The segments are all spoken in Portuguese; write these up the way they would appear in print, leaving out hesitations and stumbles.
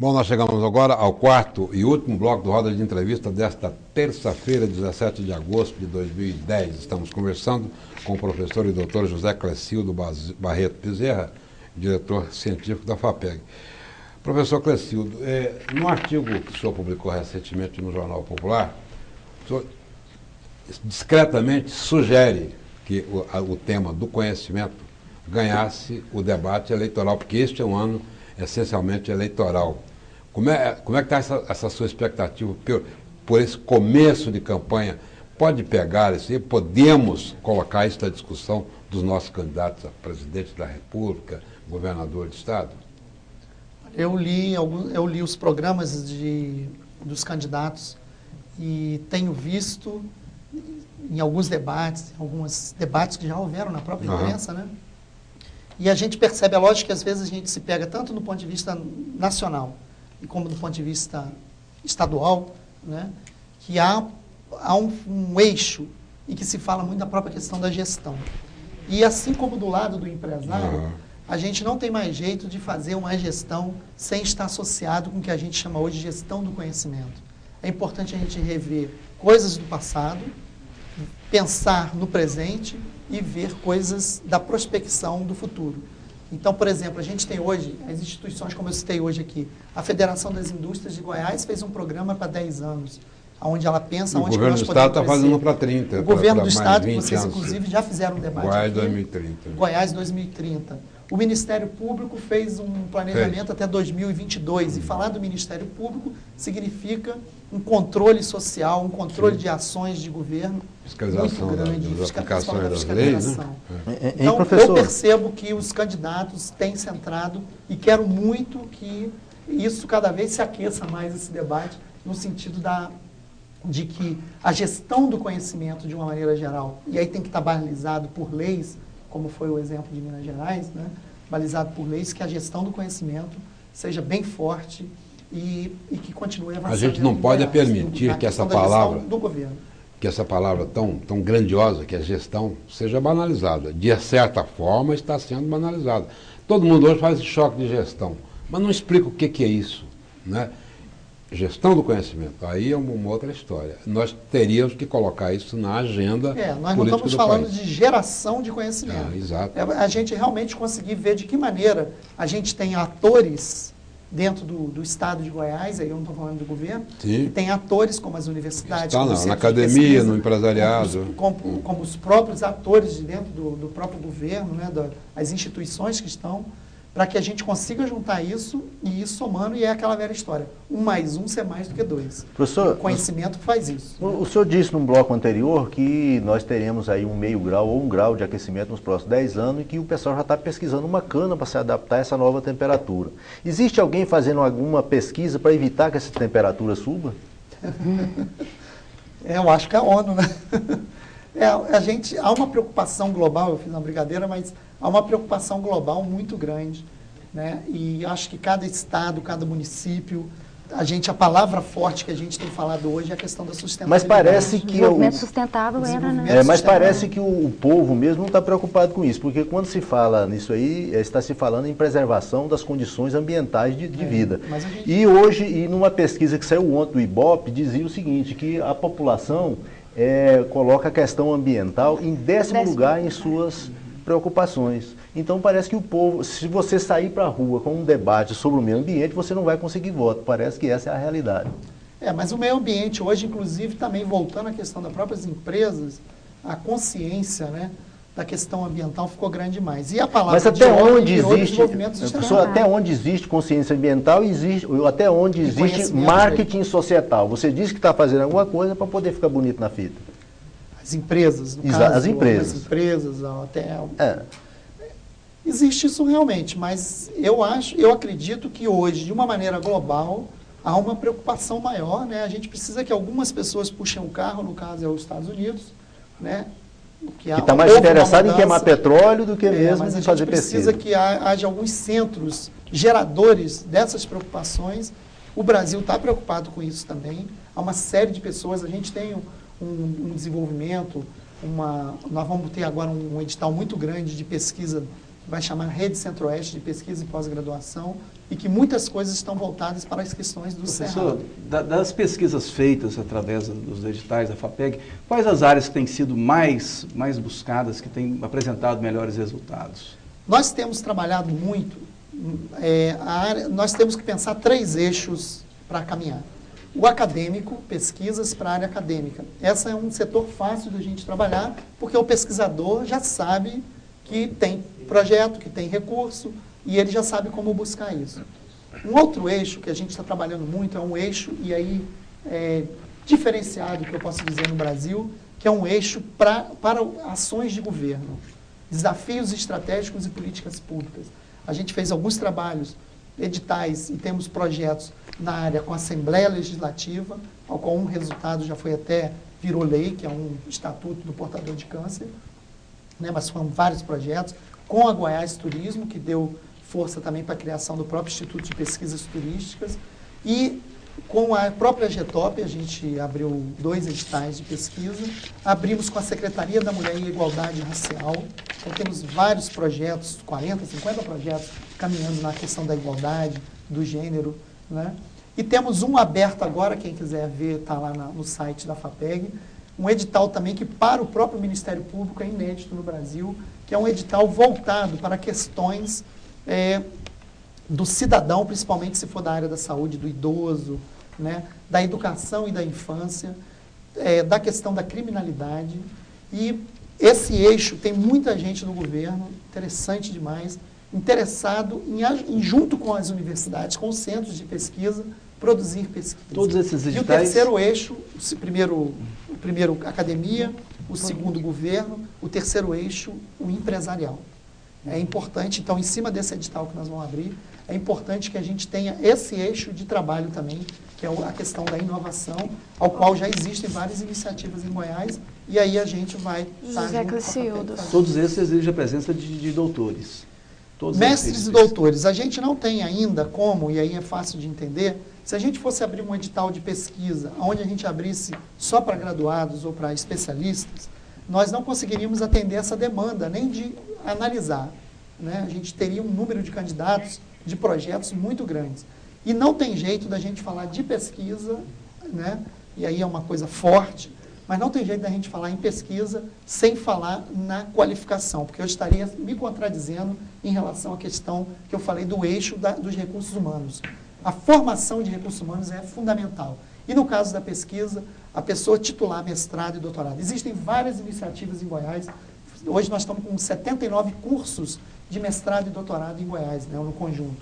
Bom, nós chegamos agora ao quarto e último bloco do Roda de Entrevista desta terça-feira, 17 de agosto de 2010. Estamos conversando com o professor e doutor José Clecildo Barreto Bezerra, diretor científico da FAPEG. Professor Clecildo, no artigo que o senhor publicou recentemente no Jornal Popular, o senhor discretamente sugere que o tema do conhecimento ganhasse o debate eleitoral, porque este é um ano essencialmente eleitoral. Como é que está essa sua expectativa por esse começo de campanha? Pode pegar isso aí? Podemos colocar isso na discussão dos nossos candidatos a presidente da República, governador de Estado? Eu li os programas dos candidatos e tenho visto em alguns debates que já houveram na própria imprensa, né? E a gente percebe, é lógico que às vezes a gente se pega tanto do ponto de vista nacional e como do ponto de vista estadual, né? Que há um eixo em que se fala muito da própria questão da gestão. E assim como do lado do empresário, a gente não tem mais jeito de fazer uma gestão sem estar associado com o que a gente chama hoje de gestão do conhecimento. É importante a gente rever coisas do passado, pensar no presente e ver coisas da prospecção do futuro. Então, por exemplo, a gente tem hoje, as instituições, como eu citei hoje aqui, a Federação das Indústrias de Goiás fez um programa para 10 anos, onde ela pensa onde nós podemos crescer. O governo do Estado está fazendo para 30. O governo do Estado, que vocês inclusive já fizeram um debate Goiás aqui, 2030. Goiás 2030. O Ministério Público fez um planejamento até 2022, e falar do Ministério Público significa um controle social, um controle de ações de governo muito grande, fiscalização das fiscalização. Leis, né? Então, eu percebo que os candidatos têm centrado e quero muito que isso cada vez se aqueça mais, esse debate, no sentido de que a gestão do conhecimento, de uma maneira geral, e aí tem que estar balizado por leis, como foi o exemplo de Minas Gerais, né? Balizado por leis, que a gestão do conhecimento seja bem forte e que continue avançando. A gente não pode permitir que essa palavra do governo, que essa palavra tão grandiosa, que é gestão, seja banalizada. De certa forma, está sendo banalizada. Todo mundo hoje faz esse choque de gestão, mas não explica o que é isso, né? Gestão do conhecimento, aí é uma outra história. Nós teríamos que colocar isso na agenda política do país. Nós não estamos falando de geração de conhecimento. Exato. A gente realmente conseguir ver de que maneira a gente tem atores dentro do Estado de Goiás, aí eu não estou falando do governo, tem atores como as universidades, na academia, no empresariado. Como os próprios atores de dentro do próprio governo, né, as instituições que estão, para que a gente consiga juntar isso e ir somando, e é aquela velha história. 1 mais 1 ser mais do que 2. Professor, o conhecimento faz isso. O senhor disse num bloco anterior que nós teremos aí um meio grau ou 1 grau de aquecimento nos próximos 10 anos e que o pessoal já está pesquisando uma cana para se adaptar a essa nova temperatura. Existe alguém fazendo alguma pesquisa para evitar que essa temperatura suba? Eu acho que é a ONU, né? Há uma preocupação global, eu fiz uma brincadeira, mas há uma preocupação global muito grande, né? E acho que cada estado, cada município, a palavra forte que a gente tem falado hoje é a questão da sustentabilidade. Mas parece que o desenvolvimento sustentável era, né? Mas parece que o povo mesmo não está preocupado com isso, porque quando se fala nisso aí, está se falando em preservação das condições ambientais de vida. E hoje, e numa pesquisa que saiu ontem do IBOP, dizia o seguinte, que a população coloca a questão ambiental em 10º lugar em suas preocupações. Então parece que o povo, se você sair para a rua com um debate sobre o meio ambiente, você não vai conseguir voto. Parece que essa é a realidade. Mas o meio ambiente hoje, inclusive, também voltando à questão das próprias empresas, a consciência, né, da questão ambiental ficou grande demais. E a palavra Mas até onde existe consciência ambiental, até onde existe marketing societal? Você diz que está fazendo alguma coisa para poder ficar bonito na fita. As empresas, no caso, as empresas. As empresas, até... Existe isso realmente, mas eu acredito que hoje, de uma maneira global, há uma preocupação maior, né? A gente precisa que algumas pessoas puxem o carro, no caso é os Estados Unidos, né? Que está mais interessado em queimar petróleo do que mesmo em fazer pesquisa. Precisa que haja alguns centros geradores dessas preocupações. O Brasil está preocupado com isso também. Há uma série de pessoas, a gente tem um desenvolvimento, nós vamos ter agora um edital muito grande de pesquisa, que vai chamar Rede Centro-Oeste de Pesquisa e Pós-Graduação, e que muitas coisas estão voltadas para as questões do Cerrado. Das pesquisas feitas através dos editais da FAPEG, quais as áreas que têm sido mais buscadas, que têm apresentado melhores resultados? Nós temos trabalhado muito, nós temos que pensar 3 eixos para caminhar. O acadêmico, pesquisas para a área acadêmica. Esse é um setor fácil da gente trabalhar, porque o pesquisador já sabe que tem projeto, que tem recurso, e ele já sabe como buscar isso. Um outro eixo que a gente está trabalhando muito é um eixo, e aí diferenciado, que eu posso dizer no Brasil, que é um eixo para ações de governo, desafios estratégicos e políticas públicas. A gente fez alguns trabalhos, editais, e temos projetos na área com a Assembleia Legislativa, ao qual um resultado já foi virou lei, que é um estatuto do portador de câncer, né, mas foram vários projetos, com a Goiás Turismo, que deu força também para a criação do próprio Instituto de Pesquisas Turísticas, e com a própria GETOP, a gente abriu 2 editais de pesquisa, abrimos com a Secretaria da Mulher e Igualdade Racial, então temos vários projetos, 40, 50 projetos, caminhando na questão da igualdade, do gênero, né? E temos um aberto agora, quem quiser ver, está lá no site da FAPEG, um edital também que para o próprio Ministério Público é inédito no Brasil, que é um edital voltado para questões do cidadão, principalmente se for da área da saúde, do idoso, né, da educação e da infância, da questão da criminalidade. E esse eixo tem muita gente no governo, interessante demais, interessado em junto com as universidades, com os centros de pesquisa, produzir pesquisa. Todos esses editais... E o terceiro eixo, o primeiro academia, o segundo governo, o terceiro eixo, o empresarial. É importante, então, em cima desse edital que nós vamos abrir, é importante que a gente tenha esse eixo de trabalho também, que é a questão da inovação, ao qual já existem várias iniciativas em Goiás, e aí a gente vai... José Clecildo. Todos esses exigem a presença de doutores. Todos mestres e doutores. A gente não tem ainda como, e aí é fácil de entender, se a gente fosse abrir um edital de pesquisa, onde a gente abrisse só para graduados ou para especialistas, nós não conseguiríamos atender essa demanda, nem de analisar, né? A gente teria um número de candidatos, de projetos muito grandes. E não tem jeito da gente falar de pesquisa, né? E aí é uma coisa forte, mas não tem jeito da gente falar em pesquisa sem falar na qualificação, porque eu estaria me contradizendo em relação à questão que eu falei do eixo dos recursos humanos. A formação de recursos humanos é fundamental. E no caso da pesquisa, a pessoa titular mestrado e doutorado. Existem várias iniciativas em Goiás. Hoje nós estamos com 79 cursos de mestrado e doutorado em Goiás, né, no conjunto.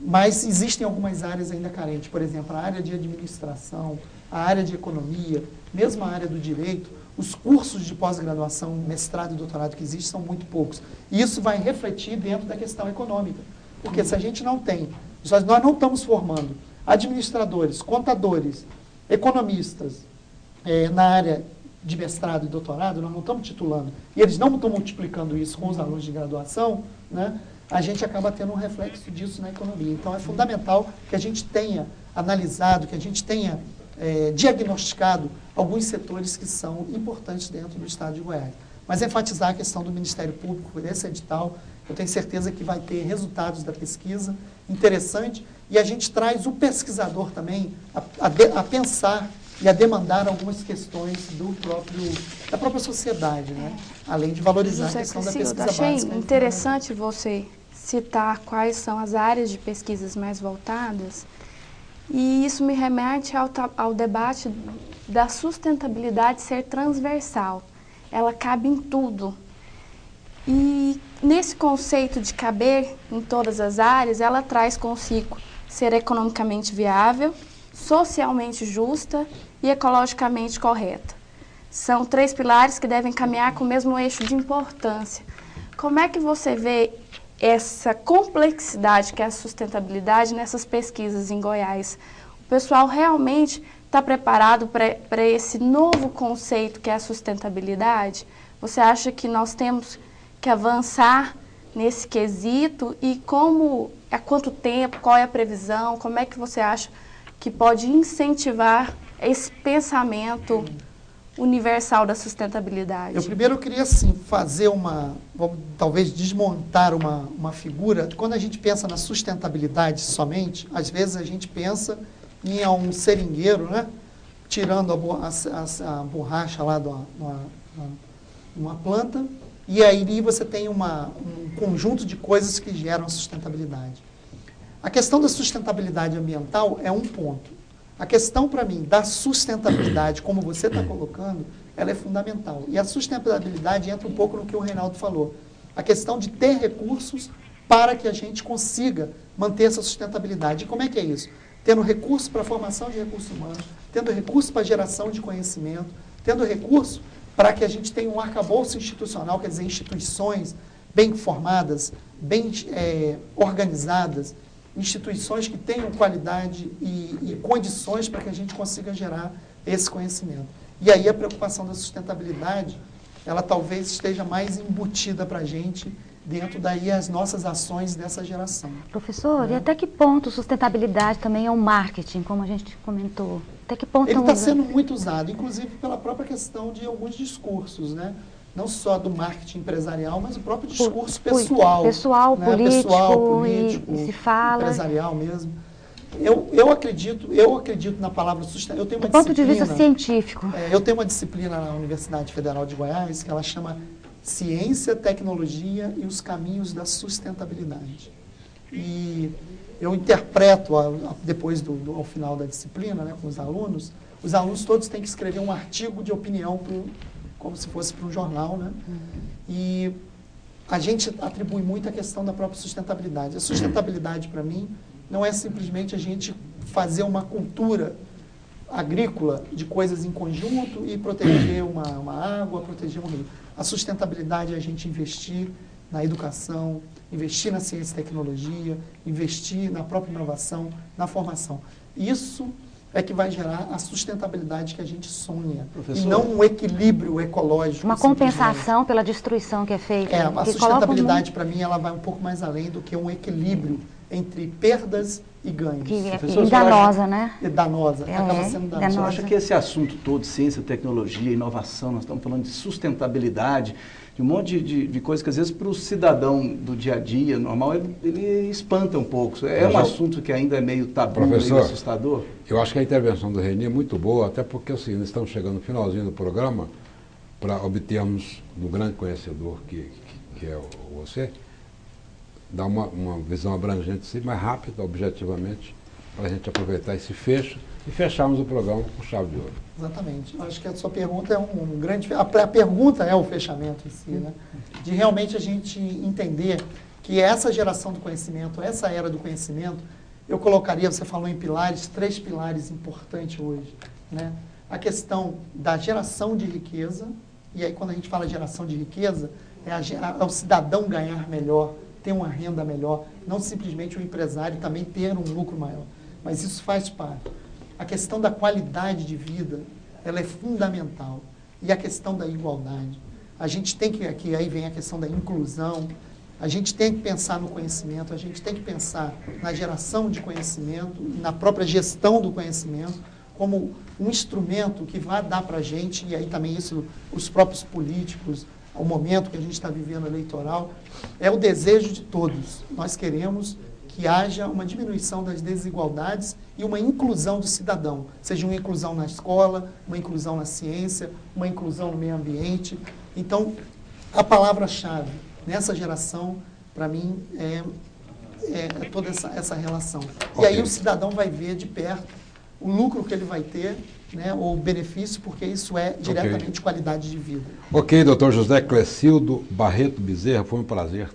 Mas existem algumas áreas ainda carentes. Por exemplo, a área de administração, a área de economia, mesmo a área do direito, os cursos de pós-graduação, mestrado e doutorado que existem são muito poucos. E isso vai refletir dentro da questão econômica. Porque se a gente não tem, nós não estamos formando administradores, contadores, economistas na área de mestrado e doutorado, nós não estamos titulando, e eles não estão multiplicando isso com os alunos de graduação, né, a gente acaba tendo um reflexo disso na economia. Então, é fundamental que a gente tenha analisado, que a gente tenha diagnosticado alguns setores que são importantes dentro do Estado de Goiás. Mas enfatizar a questão do Ministério Público, desse edital, eu tenho certeza que vai ter resultados da pesquisa interessante, e a gente traz o pesquisador também a pensar e a demandar algumas questões da própria sociedade, né? Além de valorizar a questão da pesquisa básica. Achei interessante você citar quais são as áreas de pesquisas mais voltadas, e isso me remete ao debate da sustentabilidade ser transversal. Ela cabe em tudo. E nesse conceito de caber em todas as áreas, ela traz consigo ser economicamente viável, socialmente justa e ecologicamente correta. São 3 pilares que devem caminhar com o mesmo eixo de importância. Como é que você vê essa complexidade que é a sustentabilidade nessas pesquisas em Goiás? O pessoal realmente está preparado para esse novo conceito que é a sustentabilidade? Você acha que nós temos que avançar nesse quesito e há quanto tempo, qual é a previsão, como é que você acha que pode incentivar esse pensamento universal da sustentabilidade? Eu primeiro queria, assim, fazer vamos talvez desmontar uma figura. Quando a gente pensa na sustentabilidade somente, às vezes a gente pensa em um seringueiro, né? Tirando a borracha lá de uma planta, e aí você tem um conjunto de coisas que geram a sustentabilidade. A questão da sustentabilidade ambiental é um ponto. A questão, para mim, da sustentabilidade, como você está colocando, ela é fundamental. E a sustentabilidade entra um pouco no que o Reinaldo falou. A questão de ter recursos para que a gente consiga manter essa sustentabilidade. E como é que é isso? Tendo recurso para a formação de recursos humanos, tendo recurso para a geração de conhecimento, tendo recurso para que a gente tenha um arcabouço institucional, quer dizer, instituições bem formadas, bem organizadas, instituições que tenham qualidade e condições para que a gente consiga gerar esse conhecimento. E aí a preocupação da sustentabilidade, ela talvez esteja mais embutida para a gente dentro daí as nossas ações dessa geração. Professor, e até que ponto sustentabilidade também é um marketing, como a gente comentou? Até que ponto ele está sendo muito usado, inclusive pela própria questão de alguns discursos, né? Não só do marketing empresarial, mas o próprio discurso pessoal. Pessoal, né? político, pessoal, político, e se fala. Empresarial mesmo. Eu acredito na palavra sustentabilidade. Do ponto de vista científico. Eu tenho uma disciplina na Universidade Federal de Goiás que ela chama Ciência, Tecnologia e os Caminhos da Sustentabilidade. E eu interpreto, depois ao final da disciplina, né, com os alunos todos têm que escrever um artigo de opinião, como se fosse para um jornal, né? E a gente atribui muito a questão da própria sustentabilidade. A sustentabilidade, para mim, não é simplesmente a gente fazer uma cultura agrícola de coisas em conjunto e proteger uma água, proteger um rio. A sustentabilidade é a gente investir na educação, investir na ciência e tecnologia, investir na própria inovação, na formação. Isso é que vai gerar a sustentabilidade que a gente sonha. Professor, e não um equilíbrio ecológico. Uma compensação pela destruição que é feita. A sustentabilidade, para mim, ela vai um pouco mais além do que um equilíbrio entre perdas e ganhos. Que é danosa, né? É danosa, acaba sendo danosa. Você acha que esse assunto todo, ciência, tecnologia, inovação, nós estamos falando de sustentabilidade, de um monte de coisas que às vezes para o cidadão do dia a dia normal ele espanta um pouco. É um assunto que ainda é meio tabu, meio assustador? Eu acho que a intervenção do Reni é muito boa, até porque assim, nós estamos chegando no finalzinho do programa para obtermos um grande conhecedor que é você, dar uma visão abrangente, mais rápida, objetivamente, para a gente aproveitar esse fecho e fecharmos o programa com chave de ouro. Exatamente. Eu acho que a sua pergunta é um grande... A pergunta é o fechamento em si, né? De realmente a gente entender que essa geração do conhecimento, essa era do conhecimento, eu colocaria, você falou em pilares, 3 pilares importantes hoje, né? A questão da geração de riqueza, e aí quando a gente fala geração de riqueza, é o cidadão ganhar melhor, ter uma renda melhor, não simplesmente o empresário também ter um lucro maior, mas isso faz parte. A questão da qualidade de vida, ela é fundamental. E a questão da igualdade. A gente tem que aí vem a questão da inclusão, a gente tem que pensar no conhecimento, a gente tem que pensar na geração de conhecimento, na própria gestão do conhecimento, como um instrumento que vai dar para a gente, e aí também isso, os próprios políticos, o momento que a gente está vivendo eleitoral, é o desejo de todos. Nós queremos que haja uma diminuição das desigualdades e uma inclusão do cidadão, seja uma inclusão na escola, uma inclusão na ciência, uma inclusão no meio ambiente. Então, a palavra-chave nessa geração, para mim, é toda essa relação. Okay. E aí o cidadão vai ver de perto o lucro que ele vai ter, né, ou o benefício, porque isso é diretamente qualidade de vida. Ok, doutor José Clecildo Barreto Bezerra, foi um prazer